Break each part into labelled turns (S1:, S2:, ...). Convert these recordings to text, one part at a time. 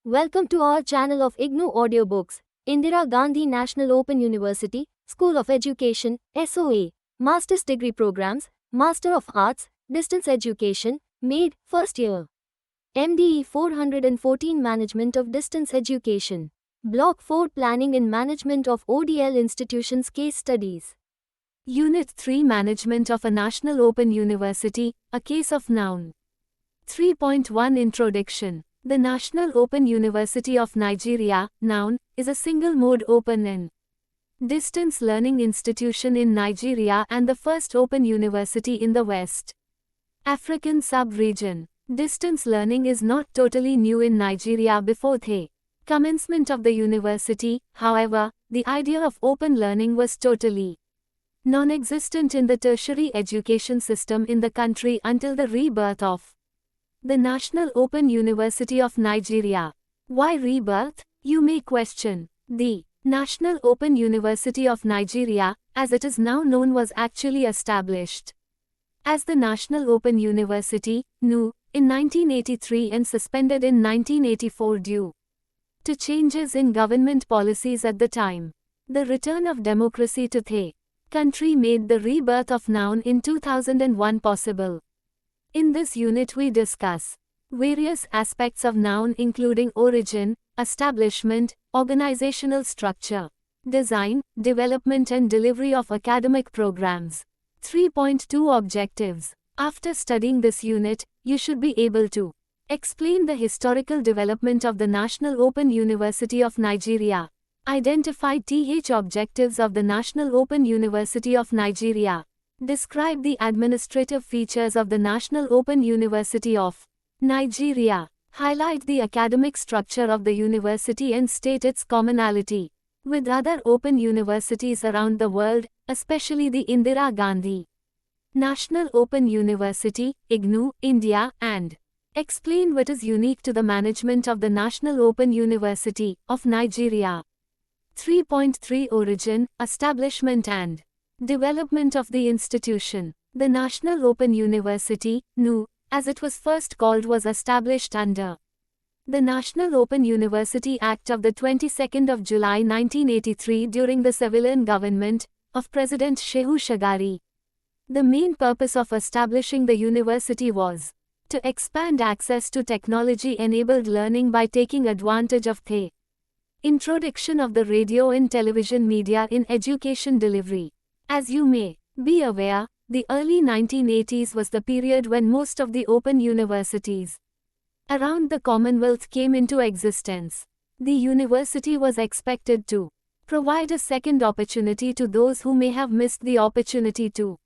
S1: Welcome to our channel of IGNOU Audiobooks, Indira Gandhi National Open University, School of Education, SOA, Master's Degree Programs, Master of Arts, Distance Education, MADE, First Year. MDE 414 Management of Distance Education. Block 4 Planning and Management of ODL Institutions Case Studies.
S2: Unit 3 Management of a National Open University, a Case of Noun. 3.1 Introduction. The National Open University of Nigeria, Noun, is a single-mode open and distance learning institution in Nigeria and the first open university in the West African sub-region. Distance learning is not totally new in Nigeria before the commencement of the university. However, the idea of open learning was totally non-existent in the tertiary education system in the country until the rebirth of the National Open University of Nigeria. Why rebirth? You may question. The National Open University of Nigeria, as it is now known, was actually established as the National Open University, NU, in 1983 and suspended in 1984 due to changes in government policies at the time. The return of democracy to the country made the rebirth of Noun in 2001 possible. In this unit we discuss various aspects of Noun including origin, establishment, organizational structure, design, development and delivery of academic programs. 3.2 Objectives. After studying this unit, you should be able to explain the historical development of the National Open University of Nigeria. Identify objectives of the National Open University of Nigeria. Describe the administrative features of the National Open University of Nigeria. Highlight the academic structure of the university and state its commonality with other open universities around the world, especially the Indira Gandhi National Open University, IGNOU, India, and explain what is unique to the management of the National Open University of Nigeria. 3.3 Origin, establishment and development of the institution. The National Open University, NU, as it was first called, was established under the National Open University Act of the 22nd of July 1983 during the civilian government of President Shehu Shagari. The main purpose of establishing the university was to expand access to technology-enabled learning by taking advantage of the introduction of the radio and television media in education delivery. As you may be aware, the early 1980s was the period when most of the open universities around the Commonwealth came into existence. The university was expected to provide a second opportunity to those who may have missed the opportunity to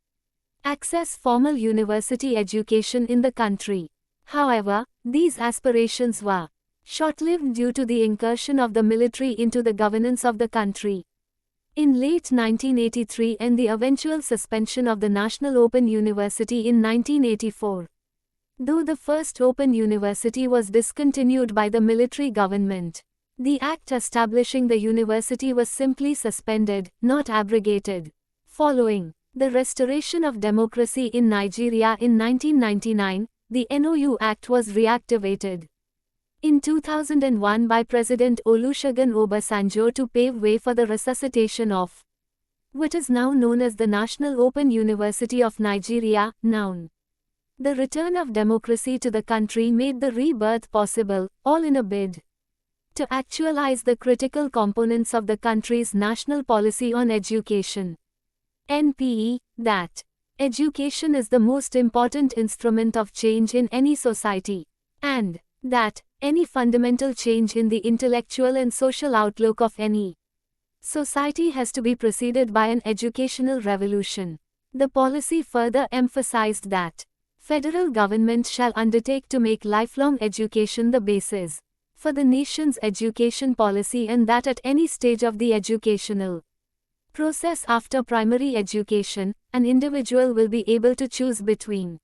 S2: access formal university education in the country. However, these aspirations were short-lived due to the incursion of the military into the governance of the country in late 1983 and the eventual suspension of the National Open University in 1984. Though the first open university was discontinued by the military government, the act establishing the university was simply suspended, not abrogated. Following the restoration of democracy in Nigeria in 1999, the NOU Act was reactivated in 2001 by President Olusegun Obasanjo to pave way for the resuscitation of what is now known as the National Open University of Nigeria, NOUN. The return of democracy to the country made the rebirth possible, all in a bid to actualize the critical components of the country's national policy on education. NPE, that education is the most important instrument of change in any society, and that any fundamental change in the intellectual and social outlook of any society has to be preceded by an educational revolution. The policy further emphasized that federal government shall undertake to make lifelong education the basis for the nation's education policy, and that at any stage of the educational process after primary education, an individual will be able to choose between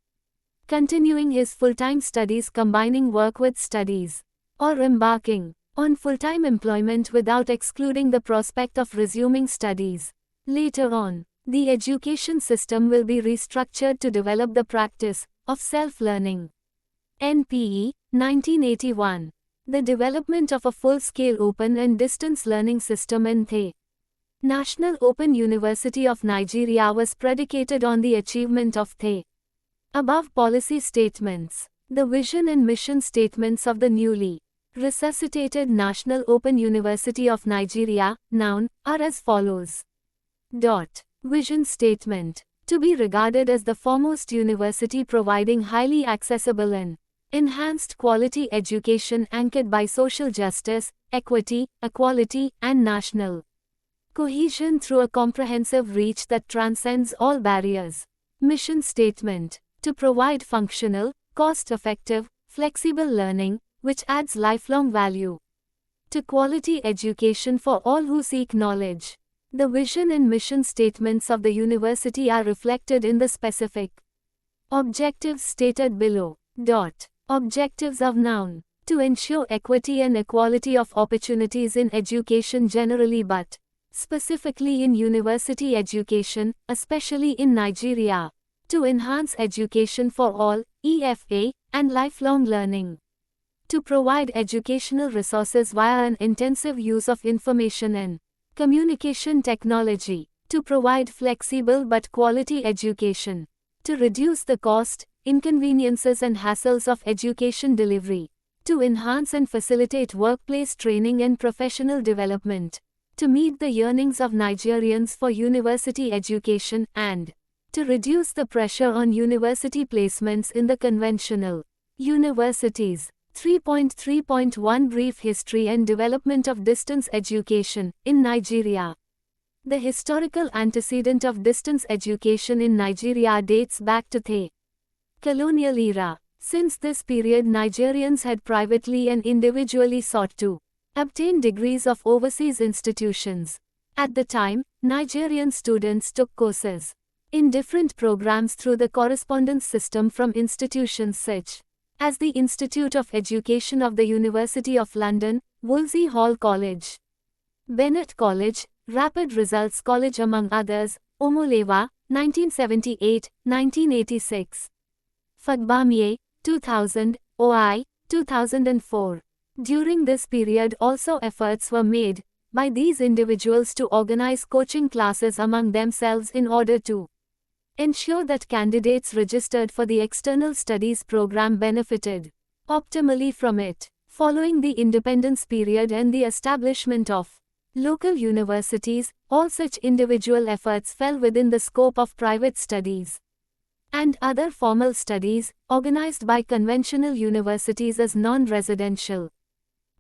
S2: continuing his full-time studies, combining work with studies, or embarking on full-time employment without excluding the prospect of resuming studies. Later on, the education system will be restructured to develop the practice of self-learning. NPE, 1981. The development of a full-scale open and distance learning system in the National Open University of Nigeria was predicated on the achievement of the above policy statements. The vision and mission statements of the newly resuscitated National Open University of Nigeria, NOUN, are as follows. Vision statement. To be regarded as the foremost university providing highly accessible and enhanced quality education anchored by social justice, equity, equality, and national cohesion through a comprehensive reach that transcends all barriers. Mission statement. To provide functional, cost-effective, flexible learning, which adds lifelong value to quality education for all who seek knowledge. The vision and mission statements of the university are reflected in the specific objectives stated below. Objectives of NOUN. To ensure equity and equality of opportunities in education generally but specifically in university education, especially in Nigeria. To enhance education for all, EFA, and lifelong learning. To provide educational resources via an intensive use of information and communication technology. To provide flexible but quality education. To reduce the cost, inconveniences and hassles of education delivery. To enhance and facilitate workplace training and professional development. To meet the yearnings of Nigerians for university education and to reduce the pressure on university placements in the conventional universities. 3.3.1 Brief History and Development of Distance Education in Nigeria. The historical antecedent of distance education in Nigeria dates back to the colonial era. Since this period, Nigerians had privately and individually sought to obtain degrees of overseas institutions. At the time, Nigerian students took courses in different programs through the correspondence system from institutions such as the Institute of Education of the University of London, Wolsey Hall College, Bennett College, Rapid Results College among others, Omolewa, 1978, 1986. Fagbamie, 2000, OI, 2004. During this period also efforts were made by these individuals to organize coaching classes among themselves in order to ensure that candidates registered for the external studies program benefited optimally from it. Following the independence period and the establishment of local universities, all such individual efforts fell within the scope of private studies and other formal studies, organized by conventional universities as non-residential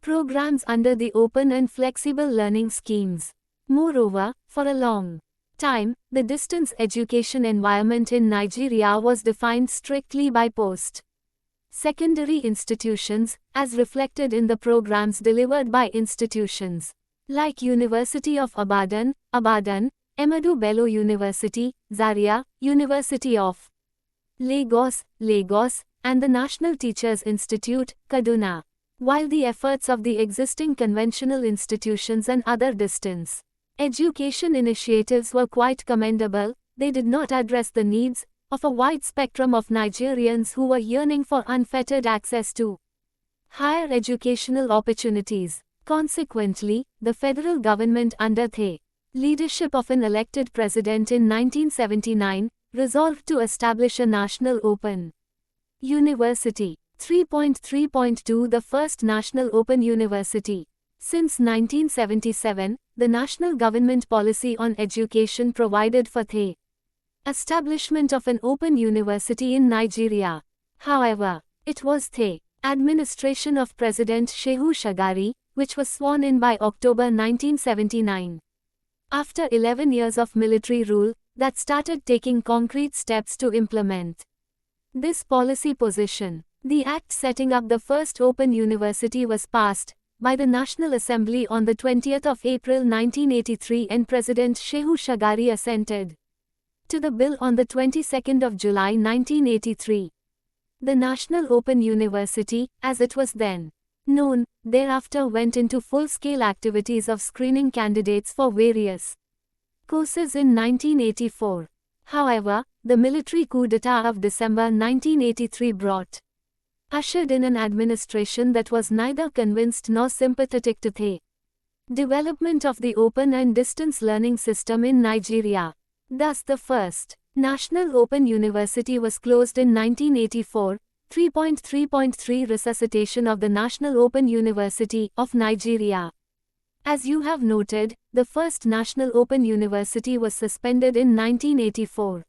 S2: programs under the open and flexible learning schemes. Moreover, for a long time, the distance education environment in Nigeria was defined strictly by post-secondary institutions, as reflected in the programs delivered by institutions like University of Ibadan, Ahmadu Bello University, Zaria, University of Lagos, and the National Teachers Institute, Kaduna. While the efforts of the existing conventional institutions and other distance education initiatives were quite commendable, they did not address the needs of a wide spectrum of Nigerians who were yearning for unfettered access to higher educational opportunities. Consequently, the federal government under the leadership of an elected president in 1979, resolved to establish a national open university. 3.3.2 The first National Open University. Since 1977, the national government policy on education provided for the establishment of an open university in Nigeria. However, it was the administration of President Shehu Shagari, which was sworn in by October 1979. After 11 years of military rule, that started taking concrete steps to implement this policy position. The act setting up the first open university was passed by the National Assembly on the 20th of April 1983 and President Shehu Shagari assented to the bill on the 22nd of July 1983. The National Open University, as it was then known, thereafter went into full-scale activities of screening candidates for various courses in 1984. However, the military coup d'etat of December 1983 brought ushered in an administration that was neither convinced nor sympathetic to the development of the open and distance learning system in Nigeria. Thus the first National Open University was closed in 1984. 3.3.3 Resuscitation of the National Open University of Nigeria. As you have noted, the first National Open University was suspended in 1984.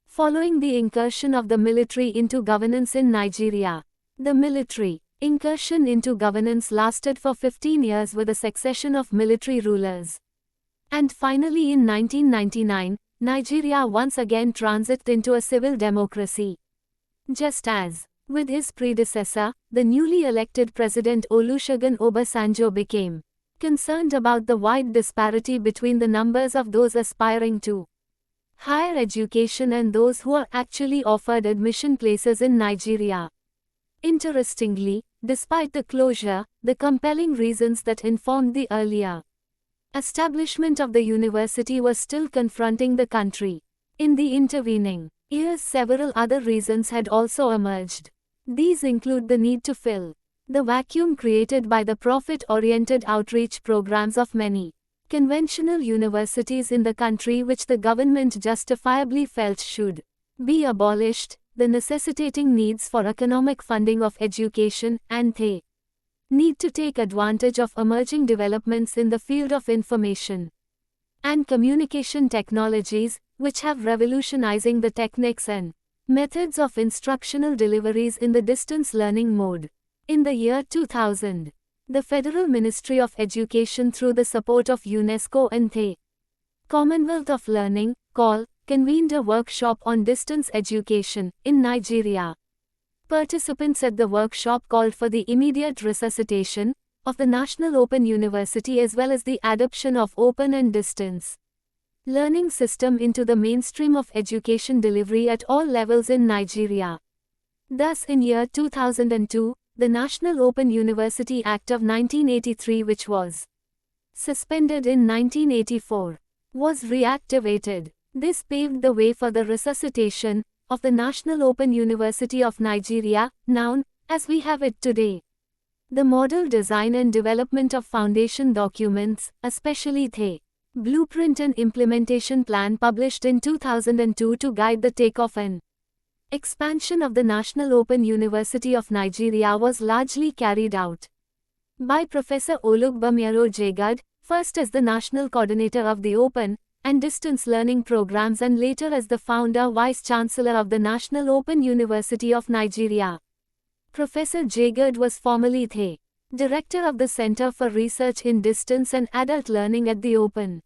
S2: Following the incursion of the military into governance in Nigeria. The military incursion into governance lasted for 15 years with a succession of military rulers. And finally in 1999, Nigeria once again transited into a civil democracy. Just as with his predecessor, the newly elected President Olusegun Obasanjo became concerned about the wide disparity between the numbers of those aspiring to higher education and those who are actually offered admission places in Nigeria. Interestingly, despite the closure, the compelling reasons that informed the earlier establishment of the university was still confronting the country. In the intervening years, several other reasons had also emerged. These include the need to fill the vacuum created by the profit-oriented outreach programs of many conventional universities in the country, which the government justifiably felt should be abolished, the necessitating needs for economic funding of education, and the need to take advantage of emerging developments in the field of information and communication technologies, which have revolutionizing the techniques and methods of instructional deliveries in the distance learning mode. In the year 2000, the Federal Ministry of Education, through the support of UNESCO and the Commonwealth of Learning, COL, convened a workshop on distance education in Nigeria. Participants at the workshop called for the immediate resuscitation of the National Open University as well as the adoption of open and distance learning system into the mainstream of education delivery at all levels in Nigeria. Thus in year 2002, the National Open University Act of 1983, which was suspended in 1984, was reactivated. This paved the way for the resuscitation of the National Open University of Nigeria, known as we have it today. The model design and development of foundation documents, especially the Blueprint and Implementation Plan published in 2002 to guide the takeoff and expansion of the National Open University of Nigeria, was largely carried out by Professor Olugbamiro Jagad, first as the National Coordinator of the Open and Distance Learning Programs and later as the Founder Vice-Chancellor of the National Open University of Nigeria. Professor Jagad was formerly the Director of the Center for Research in Distance and Adult Learning at the Open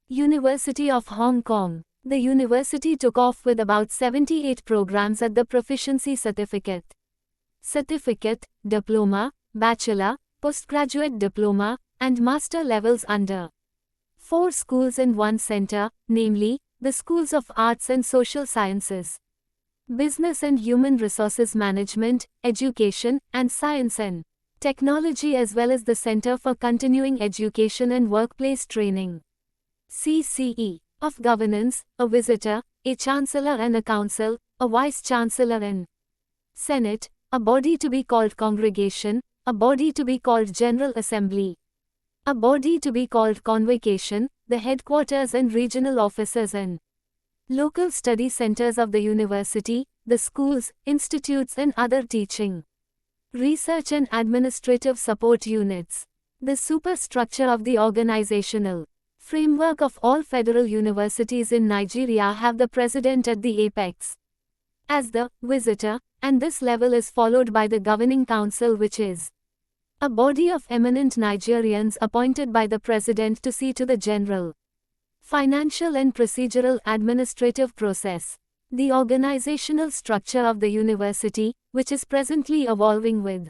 S2: University of Hong Kong. The university took off with about 78 programs at the Proficiency Certificate, Diploma, Bachelor, Postgraduate Diploma, and Master levels under 4 schools and 1 center, namely, the Schools of Arts and Social Sciences, Business and Human Resources Management, Education, and Science and Technology, as well as the Center for Continuing Education and Workplace Training, CCE, of Governance, a Visitor, a Chancellor and a Council, a Vice-Chancellor and Senate, a body to be called Congregation, a body to be called General Assembly, a body to be called Convocation, the headquarters and regional offices and local study centers of the university, the schools, institutes and other teaching, research and administrative support units. The superstructure of the organizational framework of all federal universities in Nigeria have the president at the apex as the visitor, and this level is followed by the governing council, which is a body of eminent Nigerians appointed by the president to see to the general financial and procedural administrative process. The organizational structure of the university, which is presently evolving with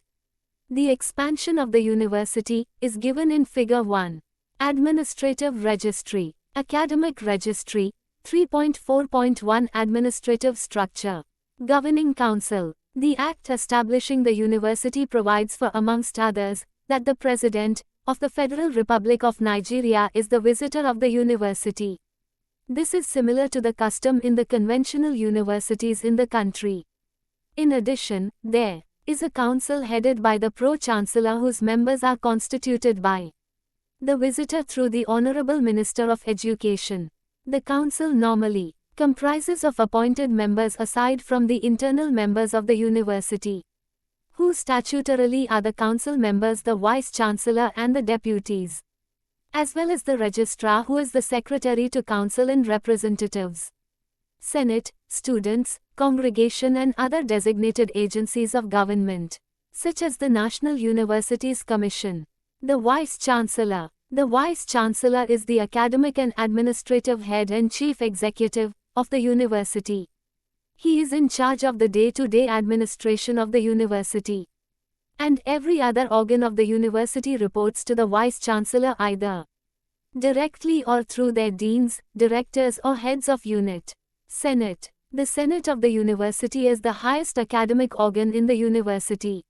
S2: the expansion of the university, is given in Figure 1. Administrative Registry, Academic Registry, 3.4.1 Administrative Structure, Governing Council. The Act establishing the university provides for, amongst others, that the President of the Federal Republic of Nigeria is the visitor of the university. This is similar to the custom in the conventional universities in the country. In addition, there is a council headed by the Pro-Chancellor whose members are constituted by the visitor through the Honorable Minister of Education. The council normally comprises of appointed members aside from the internal members of the university, who statutorily are the council members, the Vice-Chancellor and the deputies, as well as the registrar who is the secretary to council and representatives, Senate, students, congregation and other designated agencies of government, such as the National Universities Commission. The Vice-Chancellor. The Vice-Chancellor is the academic and administrative head and chief executive of the university. He is in charge of the day-to-day administration of the university. And every other organ of the university reports to the Vice-Chancellor either directly or through their deans, directors or heads of unit. Senate. The Senate of the university is the highest academic organ in the university,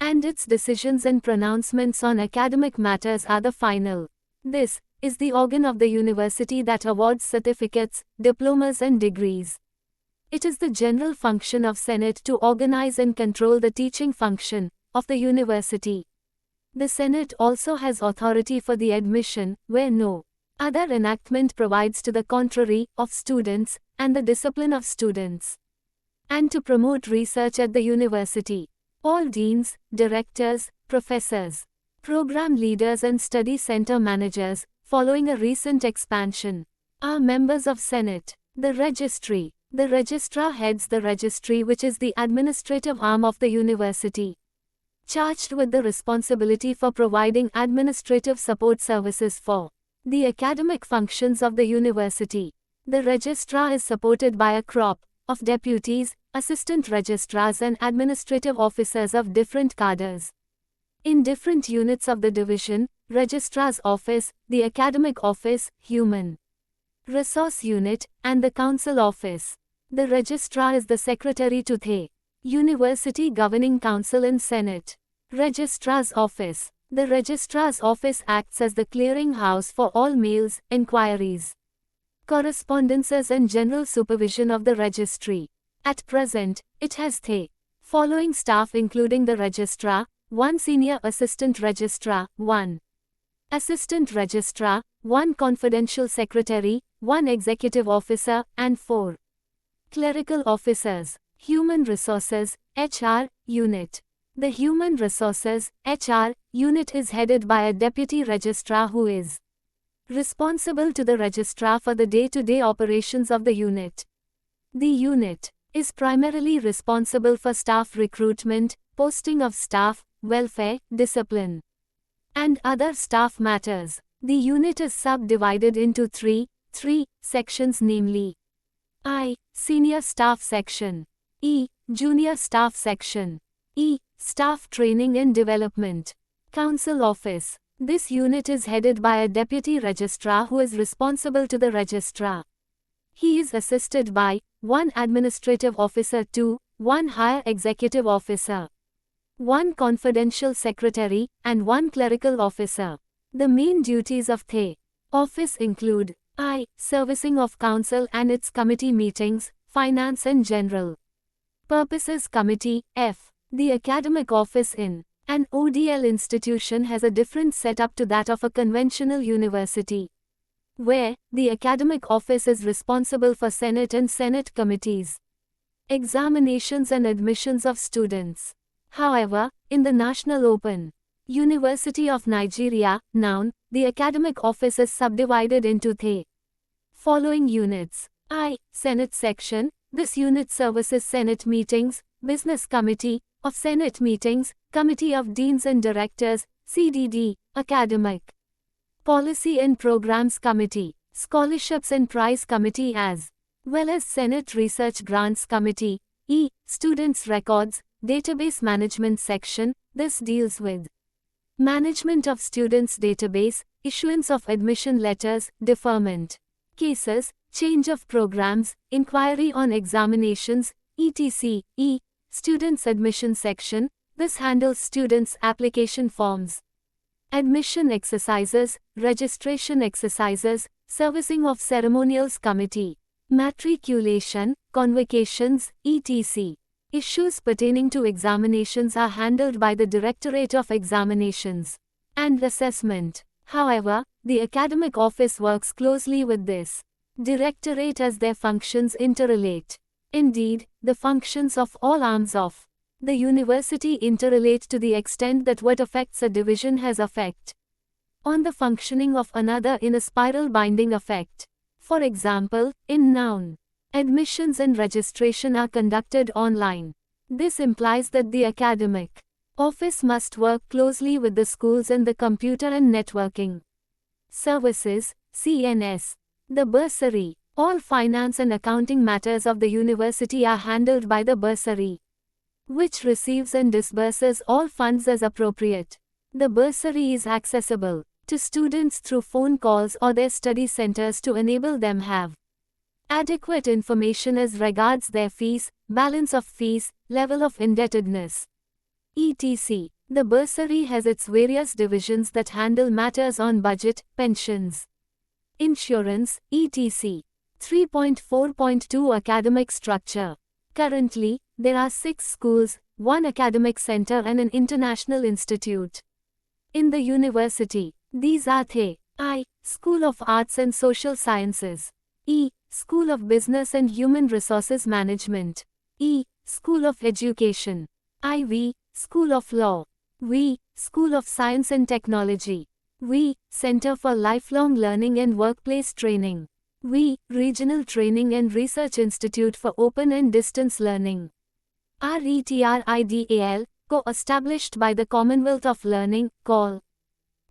S2: and its decisions and pronouncements on academic matters are the final. This is the organ of the university that awards certificates, diplomas and degrees. It is the general function of Senate to organize and control the teaching function of the university. The Senate also has authority for the admission, where no other enactment provides to the contrary, of students, and the discipline of students, and to promote research at the university. All deans, directors, professors, program leaders and study center managers, following a recent expansion, are members of Senate. The Registry. The registrar heads the registry, which is the administrative arm of the university, charged with the responsibility for providing administrative support services for the academic functions of the university. The registrar is supported by a crop of deputies, assistant registrars and administrative officers of different cadres in different units of the division: registrar's office, the academic office, human resource unit, and the council office. The registrar is the secretary to the University Governing Council and Senate. Registrar's office. The registrar's office acts as the clearing house for all mails, inquiries, correspondences and general supervision of the registry. At present, it has the following staff including the registrar, 1 senior assistant registrar, 1 assistant registrar, 1 confidential secretary, 1 executive officer, and 4 clerical officers. Human Resources, HR, Unit. The Human Resources, HR, unit is headed by a deputy registrar who is responsible to the registrar for the day-to-day operations of the unit. The unit is primarily responsible for staff recruitment, posting of staff, welfare, discipline, and other staff matters. The unit is subdivided into three sections, namely I. Senior Staff Section, E. Junior Staff Section, E. Staff Training and Development. Council Office. This unit is headed by a deputy registrar who is responsible to the registrar. He is assisted by 1 administrative officer, 2, 1 higher executive officer, 1 confidential secretary, and 1 clerical officer. The main duties of the office include I. Servicing of council and its committee meetings, finance and general purposes committee, F. The academic office in an ODL institution has a different setup to that of a conventional university, where the academic office is responsible for Senate and Senate committees, examinations and admissions of students. However, in the National Open University of Nigeria, (NOUN), the academic office is subdivided into the following units. I. Senate Section. This unit services Senate meetings, Business Committee of Senate meetings, Committee of Deans and Directors, CDD, Academic Policy and Programs Committee, Scholarships and Prize Committee, as well as Senate Research Grants Committee. E. Students' Records, Database Management Section. This deals with management of students' database, issuance of admission letters, deferment cases, change of programs, inquiry on examinations, etc. E. Students' Admission Section. This handles students' application forms, admission exercises, registration exercises, servicing of ceremonials committee, matriculation, convocations, etc. Issues pertaining to examinations are handled by the Directorate of Examinations and Assessment. However, the academic office works closely with this directorate as their functions interrelate. Indeed, the functions of all arms of the university interrelate to the extent that what affects a division has effect on the functioning of another in a spiral binding effect. For example, in Noun, admissions and registration are conducted online. This implies that the academic office must work closely with the schools and the computer and networking services, CNS. The bursary. All finance and accounting matters of the university are handled by the bursary, which receives and disburses all funds as appropriate. The bursary is accessible to students through phone calls or their study centers to enable them have adequate information as regards their fees, balance of fees, level of indebtedness, etc. The bursary has its various divisions that handle matters on budget, pensions, insurance, etc. 3.4.2 Academic Structure. Currently, there are 6 schools, 1 academic center and an international institute in the university. These are the I. School of Arts and Social Sciences, E. School of Business and Human Resources Management, E. School of Education, IV. School of Law, V. School of Science and Technology, V. Center for Lifelong Learning and Workplace Training, V. Regional Training and Research Institute for Open and Distance Learning, RETRIDAL, co-established by the Commonwealth of Learning, COL,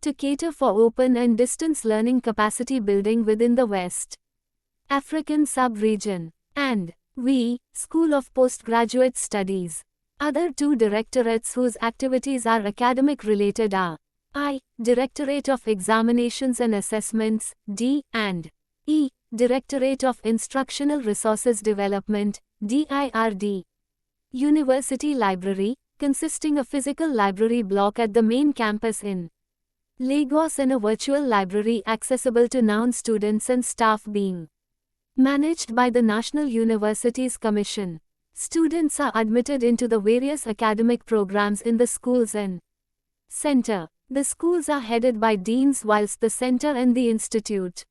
S2: to cater for open and distance learning capacity building within the West African sub-region, and V. School of Postgraduate Studies. Other 2 directorates whose activities are academic related are I. Directorate of Examinations and Assessments, D, and E. Directorate of Instructional Resources Development, DIRD. University Library, consisting of physical library block at the main campus in Lagos and a virtual library accessible to Noun students and staff being managed by the National Universities Commission. Students are admitted into the various academic programs in the schools and center. The schools are headed by deans whilst the center and the institute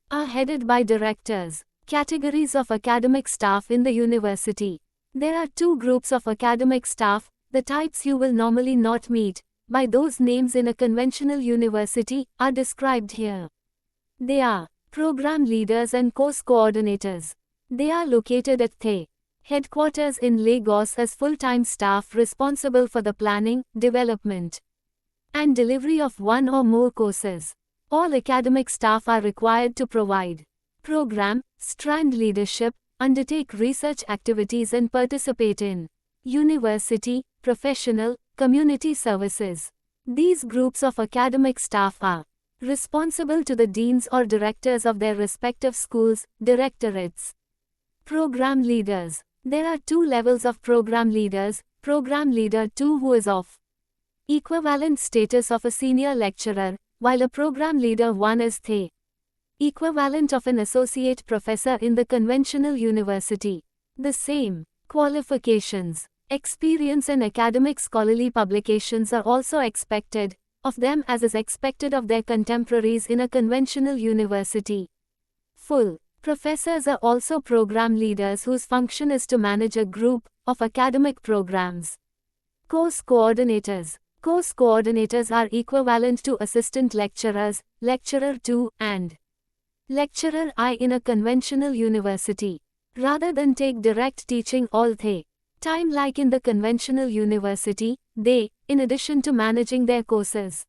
S2: are headed by directors. Categories of academic staff in the university. There are 2 groups of academic staff, the types you will normally not meet by those names in a conventional university, are described here. They are program leaders and course coordinators. They are located at the headquarters in Lagos as full-time staff responsible for the planning, development, and delivery of 1 or more courses. All academic staff are required to provide program, strand leadership, undertake research activities and participate in university, professional, community services. These groups of academic staff are responsible to the deans or directors of their respective schools, directorates. Program leaders. There are 2 levels of program leaders. Program leader 2 who is of equivalent status of a senior lecturer, while a program leader 1 is the equivalent of an associate professor in the conventional university. The same qualifications, experience and academic scholarly publications are also expected of them as is expected of their contemporaries in a conventional university. Full professors are also program leaders whose function is to manage a group of academic programs. Course coordinators. Course coordinators are equivalent to assistant lecturers, lecturer 2, and lecturer I in a conventional university. Rather than take direct teaching all the time like in the conventional university, they, in addition to managing their courses,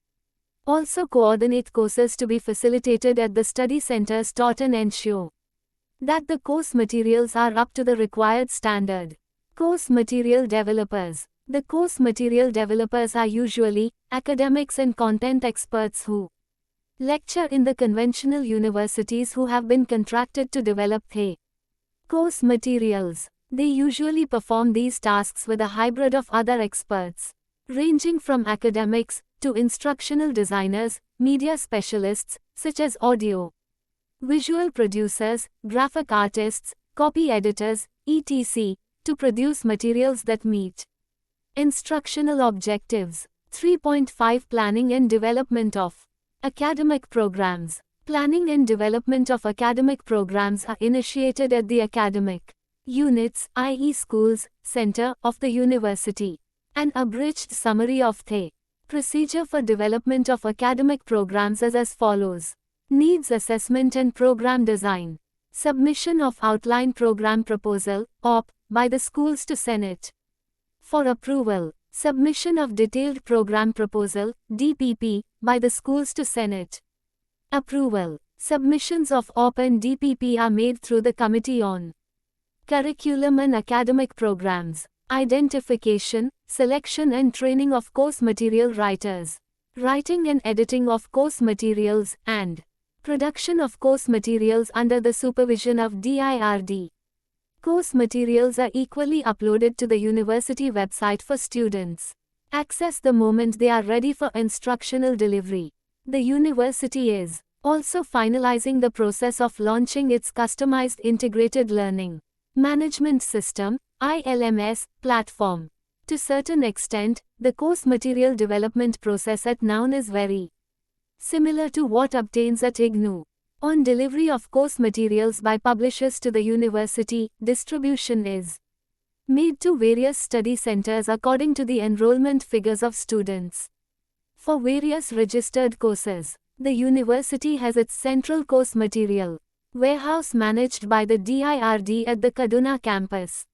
S2: also coordinate courses to be facilitated at the study centers taught and ensure that the course materials are up to the required standard. Course material developers. The course material developers are usually academics and content experts who lecture in the conventional universities who have been contracted to develop the course materials. They usually perform these tasks with a hybrid of other experts, ranging from academics to instructional designers, media specialists, such as audio, visual producers, graphic artists, copy editors, etc., to produce materials that meet instructional objectives. 3.5 Planning and development of academic programs. Planning and development of academic programs are initiated at the academic units, i.e. schools, center of the university. An abridged summary of the procedure for development of academic programs is as follows. Needs assessment and program design. Submission of outline program proposal, OP, by the schools to Senate. For approval, submission of detailed program proposal, DPP, by the schools to Senate. Approval. Submissions of OP and DPP are made through the Committee on Curriculum and Academic Programs. Identification, selection and training of course material writers. Writing and editing of course materials, and production of course materials under the supervision of DIRD. Course materials are equally uploaded to the university website for students. Access the moment they are ready for instructional delivery. The university is also finalizing the process of launching its customized integrated learning management system, ILMS, platform. To certain extent, the course material development process at Noun is very similar to what obtains at IGNOU. On delivery of course materials by publishers to the university, distribution is made to various study centers according to the enrollment figures of students. For various registered courses, the university has its central course material warehouse managed by the DIRD at the Kaduna campus.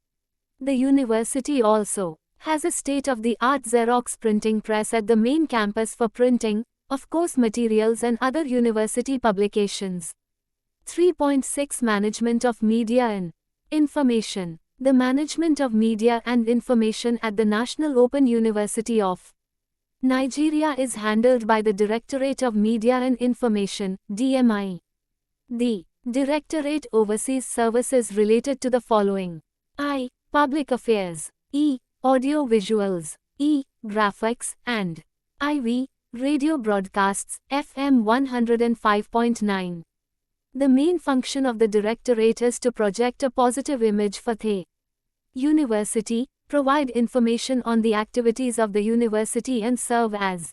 S2: The university also has a state-of-the-art Xerox printing press at the main campus for printing of course materials and other university publications. 3.6 Management of Media and Information. The management of media and information at the National Open University of Nigeria is handled by the Directorate of Media and Information, DMI. The Directorate oversees services related to the following: I. Public Affairs, E. Audio Visuals, E. Graphics, and IV. Radio Broadcasts, FM 105.9. The main function of the Directorate is to project a positive image for the university, provide information on the activities of the university and serve as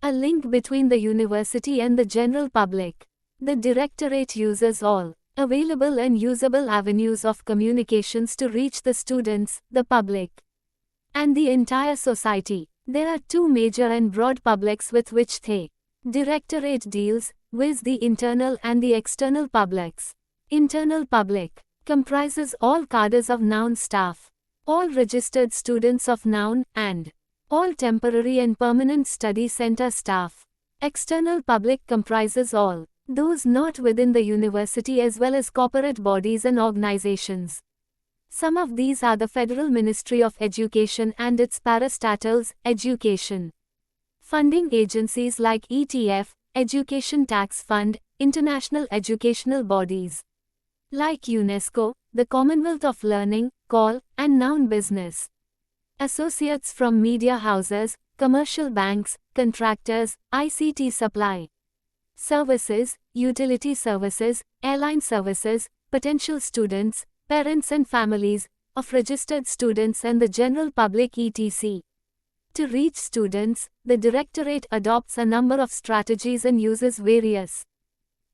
S2: a link between the university and the general public. The Directorate uses all available and usable avenues of communications to reach the students, the public, and the entire society. There are two major and broad publics with which the Directorate deals, viz. The internal and the external publics. Internal public comprises all cadres of Noun staff, all registered students of Noun, and all temporary and permanent study center staff. External public comprises all those not within the university as well as corporate bodies and organizations. Some of these are the Federal Ministry of Education and its parastatals, education funding agencies like ETF, Education Tax Fund, international educational bodies like UNESCO, the Commonwealth of Learning, COL, and Noun Business associates from media houses, commercial banks, contractors, ICT supply services, utility services, airline services, potential students, parents and families of registered students and the general public etc. To reach students, the Directorate adopts a number of strategies and uses various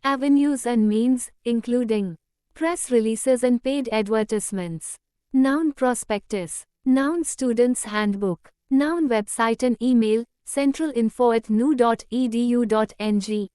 S2: avenues and means, including press releases and paid advertisements, Noun prospectus, Noun Students Handbook, Noun website and email, centralinfo@nu.edu.ng,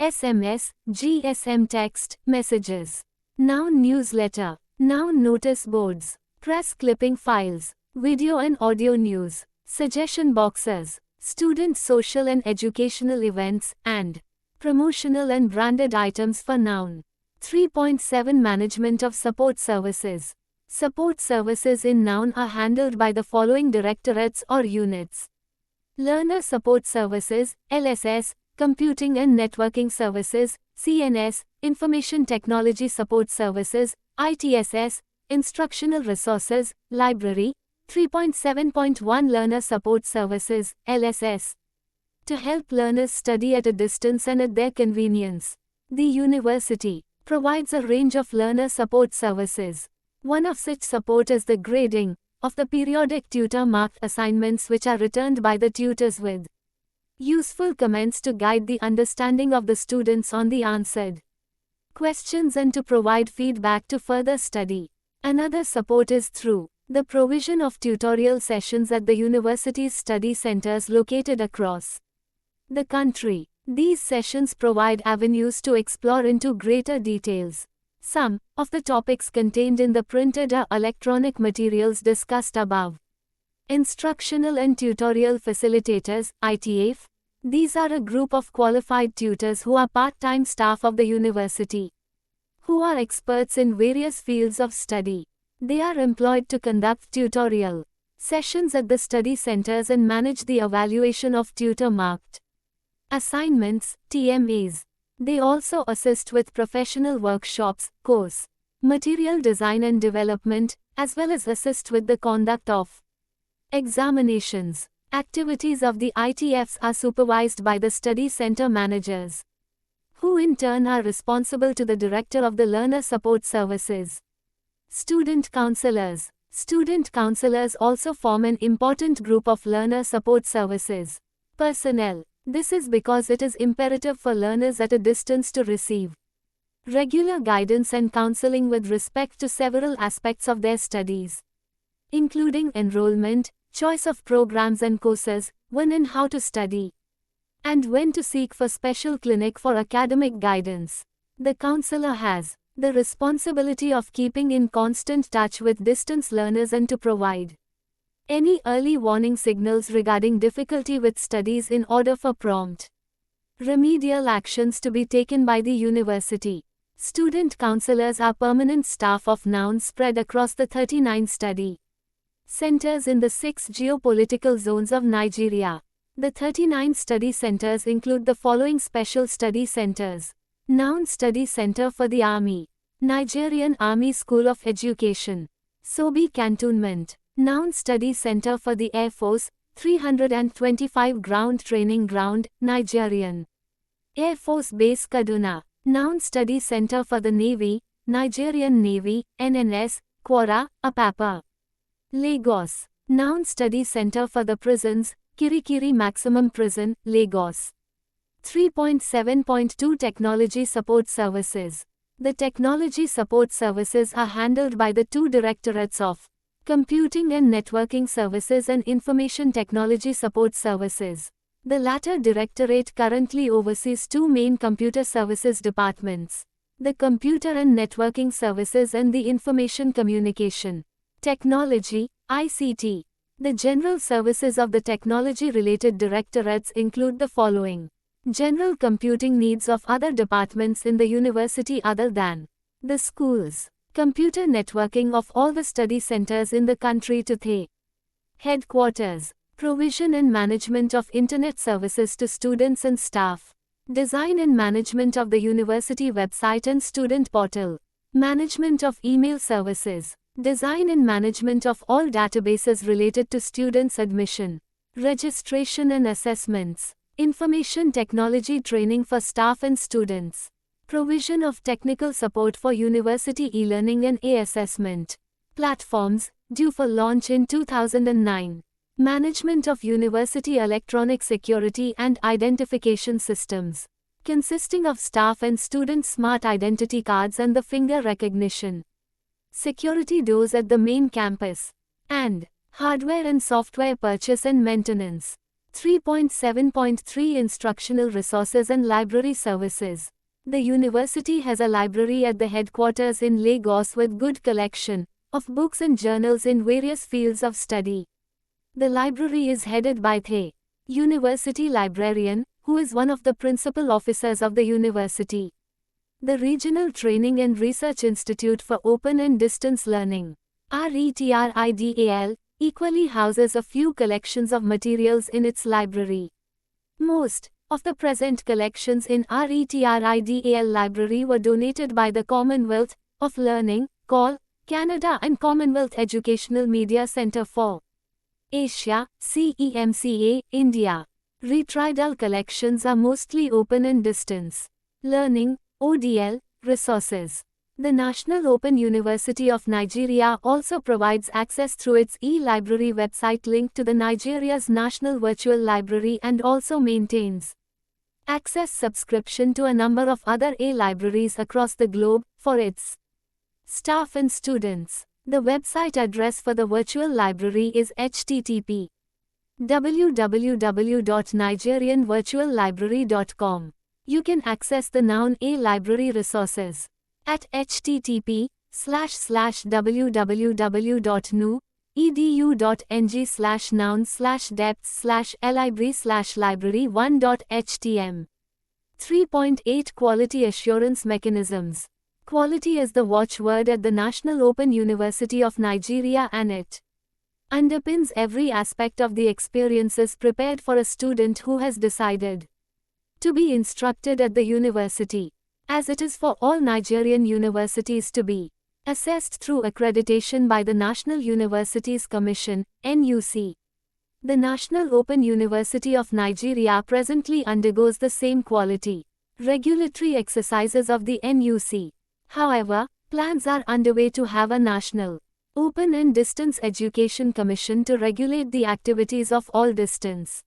S2: SMS, GSM text messages, Noun newsletter, Noun notice boards, press clipping files, video and audio news, suggestion boxes, student social and educational events, and promotional and branded items for Noun. 3.7 Management of Support Services. Support services in Noun are handled by the following directorates or units: Learner Support Services, LSS, Computing and Networking Services, CNS, Information Technology Support Services, ITSS, Instructional Resources, Library. 3.7.1 Learner Support Services, LSS. To help learners study at a distance and at their convenience, the university provides a range of learner support services. One of such support is the grading of the periodic tutor-marked assignments which are returned by the tutors with useful comments to guide the understanding of the students on the answered questions and to provide feedback to further study. Another support is through the provision of tutorial sessions at the university's study centers located across the country. These sessions provide avenues to explore into greater details some of the topics contained in the printed or electronic materials discussed above. Instructional and Tutorial Facilitators, ITF. These are a group of qualified tutors who are part-time staff of the university, who are experts in various fields of study. They are employed to conduct tutorial sessions at the study centers and manage the evaluation of tutor-marked assignments, TMAs. They also assist with professional workshops, course material design and development, as well as assist with the conduct of examinations. Activities of the ITFs are supervised by the study center managers, who in turn are responsible to the Director of the Learner Support Services. Student counselors. Student counselors also form an important group of learner support services personnel. This is because it is imperative for learners at a distance to receive regular guidance and counseling with respect to several aspects of their studies, including enrollment, choice of programs and courses, when and how to study, and when to seek for special clinic for academic guidance. The counselor has the responsibility of keeping in constant touch with distance learners and to provide any early warning signals regarding difficulty with studies in order for prompt remedial actions to be taken by the university. Student counselors are permanent staff of NOUN spread across the 39 study centers in the 6 geopolitical zones of Nigeria. The 39 study centers include the following special study centers: NOUN Study Center for the Army, Nigerian Army School of Education, Sobi Cantonment, NOUN Study Center for the Air Force, 325 Ground Training Ground, Nigerian Air Force Base Kaduna, NOUN Study Center for the Navy, Nigerian Navy, NNS, Kwara, Apapa, Lagos, NOUN Study Center for the Prisons, Kirikiri Maximum Prison, Lagos. 3.7.2 Technology Support Services. The technology support services are handled by the two directorates of Computing and Networking Services and Information Technology Support Services. The latter directorate currently oversees two main computer services departments: the Computer and Networking Services and the Information Communication Technology, ICT. The general services of the technology-related directorates include the following: general computing needs of other departments in the university other than the schools, computer networking of all the study centers in the country to the headquarters, provision and management of internet services to students and staff, design and management of the university website and student portal, management of email services, design and management of all databases related to students' admission, registration and assessments, information technology training for staff and students, provision of technical support for university e-learning and e-assessment platforms, due for launch in 2009, management of university electronic security and identification systems, consisting of staff and student smart identity cards and the finger recognition, security doors at the main campus, and hardware and software purchase and maintenance. 3.7.3 Instructional Resources and Library Services. The university has a library at the headquarters in Lagos with good collection of books and journals in various fields of study. The library is headed by the university librarian, who is one of the principal officers of the university. The Regional Training and Research Institute for Open and Distance Learning, RETRIDAL, equally houses a few collections of materials in its library. Most of the present collections in RETRIDAL library were donated by the Commonwealth of Learning, COL, Canada and Commonwealth Educational Media Centre for Asia, CEMCA, India. RETRIDAL collections are mostly open and distance learning, ODL, resources. The National Open University of Nigeria also provides access through its e-library website linked to the Nigeria's National Virtual Library and also maintains access subscription to a number of other libraries across the globe for its staff and students. The website address for the virtual library is http://www.nigerianvirtuallibrary.com. You can access the Noun library resources at http://www.nu.edu.ng/noun/depth/libri/library1.htm. 3.8 Quality Assurance Mechanisms. Quality is the watchword at the National Open University of Nigeria, and it underpins every aspect of the experiences prepared for a student who has decided to be instructed at the university, as it is for all Nigerian universities to be assessed through accreditation by the National Universities Commission, NUC. The National Open University of Nigeria presently undergoes the same quality regulatory exercises of the NUC. However, plans are underway to have a National Open and Distance Education Commission to regulate the activities of all distance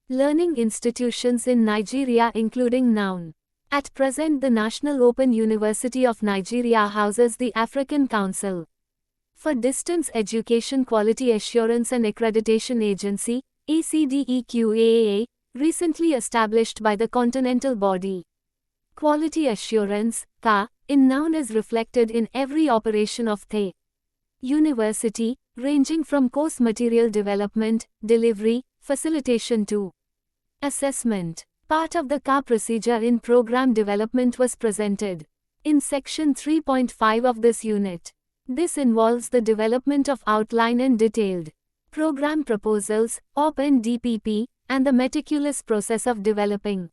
S2: learning institutions in Nigeria, including Noun. At present, the National Open University of Nigeria houses the African Council for Distance Education Quality Assurance and Accreditation Agency, ACDEQAA, recently established by the Continental Body. Quality assurance, QA, in Noun is reflected in every operation of the university, ranging from course material development, delivery, facilitation to assessment. Part of the QA procedure in program development was presented in Section 3.5 of this unit. This involves the development of outline and detailed program proposals, OP and DPP, and the meticulous process of developing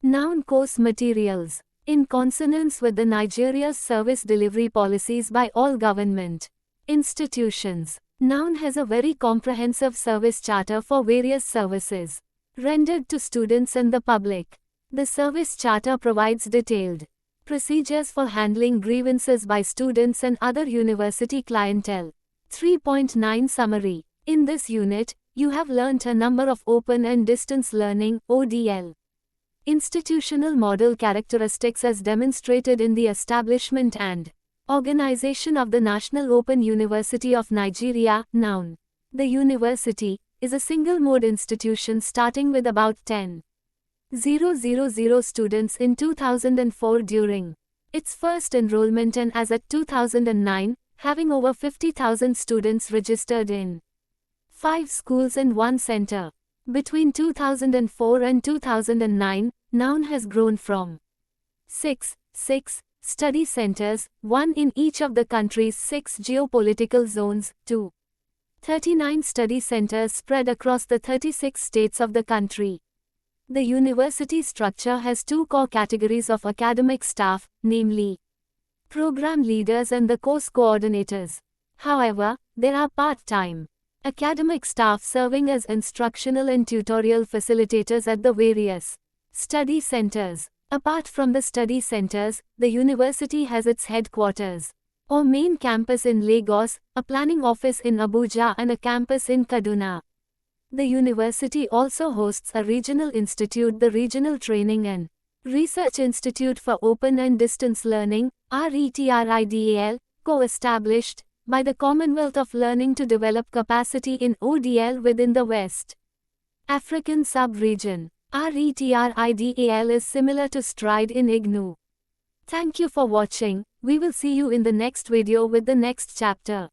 S2: Noun course materials in consonance with the Nigeria's service delivery policies by all government institutions. Noun has a very comprehensive service charter for various services rendered to students and the public. The service charter provides detailed procedures for handling grievances by students and other university clientele. 3.9 Summary. In this unit, you have learnt a number of open and distance learning (ODL) institutional model characteristics as demonstrated in the establishment and organization of the National Open University of Nigeria, Noun. The university is a single-mode institution starting with about 10,000 students in 2004 during its first enrollment, and as at 2009, having over 50,000 students registered in 5 schools and 1 center. Between 2004 and 2009, Noun has grown from 6 study centers, 1 in each of the country's 6 geopolitical zones, to 39 study centers spread across the 36 states of the country. The university structure has 2 core categories of academic staff, namely program leaders and the course coordinators. However, there are part-time academic staff serving as instructional and tutorial facilitators at the various study centers. Apart from the study centers, the university has its headquarters or main campus in Lagos, a planning office in Abuja, and a campus in Kaduna. The university also hosts a regional institute, the Regional Training and Research Institute for Open and Distance Learning, RETRIDAL, co-established by the Commonwealth of Learning to develop capacity in ODL within the West African sub-region. RETRIDAL is similar to STRIDE in IGNOU. Thank you for watching. We will see you in the next video with the next chapter.